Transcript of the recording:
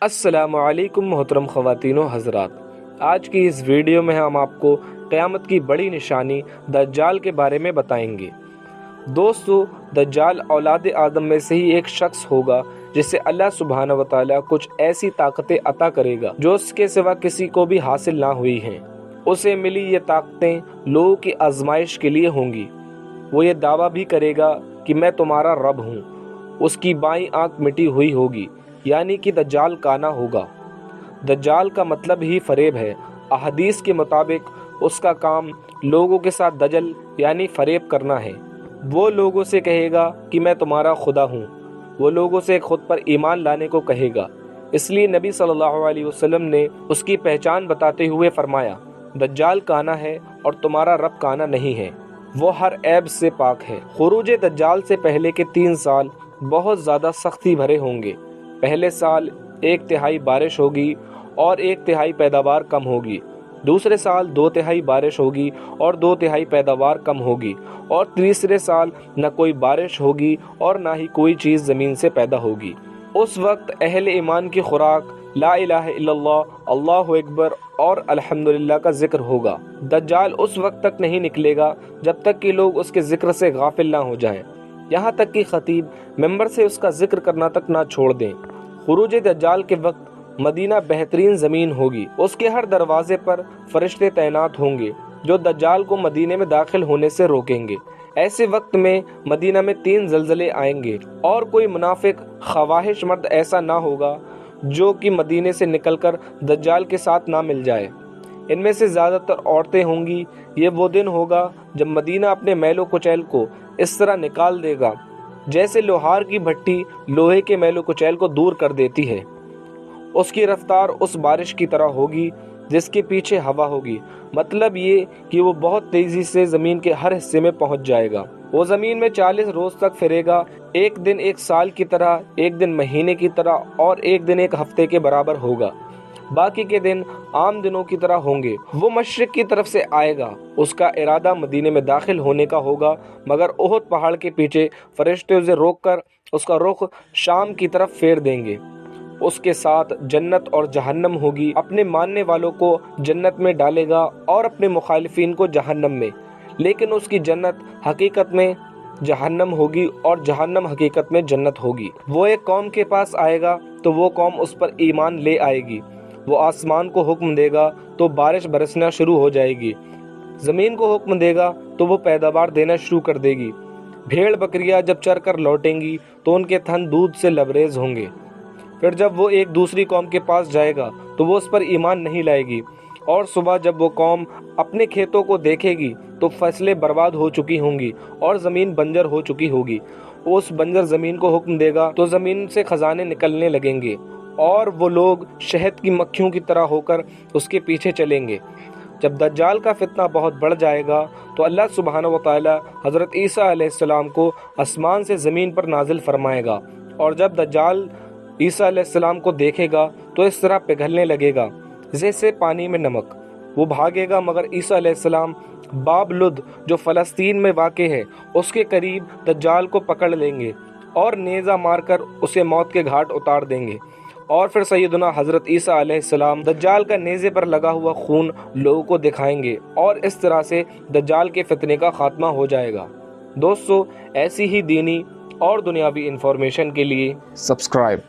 السلام علیکم محترم خواتین و حضرات، آج کی اس ویڈیو میں ہم آپ کو قیامت کی بڑی نشانی دجال کے بارے میں بتائیں گے۔ دوستو، دجال اولاد آدم میں سے ہی ایک شخص ہوگا جسے اللہ سبحانہ و تعالیٰ کچھ ایسی طاقتیں عطا کرے گا جو اس کے سوا کسی کو بھی حاصل نہ ہوئی ہیں۔ اسے ملی یہ طاقتیں لوگوں کی آزمائش کے لیے ہوں گی۔ وہ یہ دعویٰ بھی کرے گا کہ میں تمہارا رب ہوں۔ اس کی بائیں آنکھ مٹی ہوئی ہوگی، یعنی کہ دجال کانا ہوگا۔ دجال کا مطلب ہی فریب ہے۔ احادیث کے مطابق اس کا کام لوگوں کے ساتھ دجل یعنی فریب کرنا ہے۔ وہ لوگوں سے کہے گا کہ میں تمہارا خدا ہوں۔ وہ لوگوں سے خود پر ایمان لانے کو کہے گا۔ اس لیے نبی صلی اللہ علیہ وسلم نے اس کی پہچان بتاتے ہوئے فرمایا، دجال کانا ہے اور تمہارا رب کانا نہیں ہے، وہ ہر عیب سے پاک ہے۔ خروج دجال سے پہلے کے 3 سال بہت زیادہ سختی بھرے ہوں گے۔ پہلے سال 1/3 بارش ہوگی اور 1/3 پیداوار کم ہوگی۔ دوسرے سال 2/3 بارش ہوگی اور 2/3 پیداوار کم ہوگی، اور تیسرے سال نہ کوئی بارش ہوگی اور نہ ہی کوئی چیز زمین سے پیدا ہوگی۔ اس وقت اہل ایمان کی خوراک لا الہ الا اللہ، اللہ اکبر اور الحمدللہ کا ذکر ہوگا۔ دجال اس وقت تک نہیں نکلے گا جب تک کہ لوگ اس کے ذکر سے غافل نہ ہو جائیں، یہاں تک کہ خطیب ممبر سے اس کا ذکر کرنا تک نہ چھوڑ دیں۔ خروج دجال کے وقت مدینہ بہترین زمین ہوگی۔ اس کے ہر دروازے پر فرشتے تعینات ہوں گے جو دجال کو مدینے میں داخل ہونے سے روکیں گے۔ ایسے وقت میں مدینہ میں 3 زلزلے آئیں گے، اور کوئی منافق خواہش مرد ایسا نہ ہوگا جو کہ مدینے سے نکل کر دجال کے ساتھ نہ مل جائے۔ ان میں سے زیادہ تر عورتیں ہوں گی۔ یہ وہ دن ہوگا جب مدینہ اپنے میل و کچیل کو اس طرح نکال دے گا جیسے لوہار کی بھٹی لوہے کے میل و کچیل کو دور کر دیتی ہے۔ اس کی رفتار اس بارش کی طرح ہوگی جس کے پیچھے ہوا ہوگی، مطلب یہ کہ وہ بہت تیزی سے زمین کے ہر حصے میں پہنچ جائے گا۔ وہ زمین میں 40 روز تک پھرے گا، ایک دن ایک سال کی طرح، ایک دن مہینے کی طرح اور ایک دن ایک ہفتے کے برابر ہوگا۔ باقی کے دن عام دنوں کی طرح ہوں گے۔ وہ مشرق کی طرف سے آئے گا۔ اس کا ارادہ مدینے میں داخل ہونے کا ہوگا، مگر احد پہاڑ کے پیچھے فرشتے اسے روک کر اس کا رخ شام کی طرف پھیر دیں گے۔ اس کے ساتھ جنت اور جہنم ہوگی۔ اپنے ماننے والوں کو جنت میں ڈالے گا اور اپنے مخالفین کو جہنم میں، لیکن اس کی جنت حقیقت میں جہنم ہوگی اور جہنم حقیقت میں جنت ہوگی۔ وہ ایک قوم کے پاس آئے گا تو وہ قوم اس پر ایمان لے آئے گی۔ وہ آسمان کو حکم دے گا تو بارش برسنا شروع ہو جائے گی، زمین کو حکم دے گا تو وہ پیداوار دینا شروع کر دے گی۔ بھیڑ بکریاں جب چر کر لوٹیں گی تو ان کے تھن دودھ سے لبریز ہوں گے۔ پھر جب وہ ایک دوسری قوم کے پاس جائے گا تو وہ اس پر ایمان نہیں لائے گی، اور صبح جب وہ قوم اپنے کھیتوں کو دیکھے گی تو فصلیں برباد ہو چکی ہوں گی اور زمین بنجر ہو چکی ہوگی۔ وہ اس بنجر زمین کو حکم دے گا تو زمین سے خزانے نکلنے لگیں گے، اور وہ لوگ شہد کی مکھیوں کی طرح ہو کر اس کے پیچھے چلیں گے۔ جب دجال کا فتنہ بہت بڑھ جائے گا تو اللہ سبحانہ و تعالی حضرت عیسیٰ علیہ السلام کو آسمان سے زمین پر نازل فرمائے گا، اور جب دجال عیسیٰ علیہ السلام کو دیکھے گا تو اس طرح پگھلنے لگے گا جیسے پانی میں نمک۔ وہ بھاگے گا، مگر عیسیٰ علیہ السلام باب لد جو فلسطین میں واقع ہے اس کے قریب دجال کو پکڑ لیں گے اور نیزہ مار کر اسے موت کے گھاٹ اتار دیں گے، اور پھر سیدنا حضرت عیسیٰ علیہ السلام دجال کا نیزے پر لگا ہوا خون لوگوں کو دکھائیں گے، اور اس طرح سے دجال کے فتنے کا خاتمہ ہو جائے گا۔ دوستو، ایسی ہی دینی اور دنیاوی انفارمیشن کے لیے سبسکرائب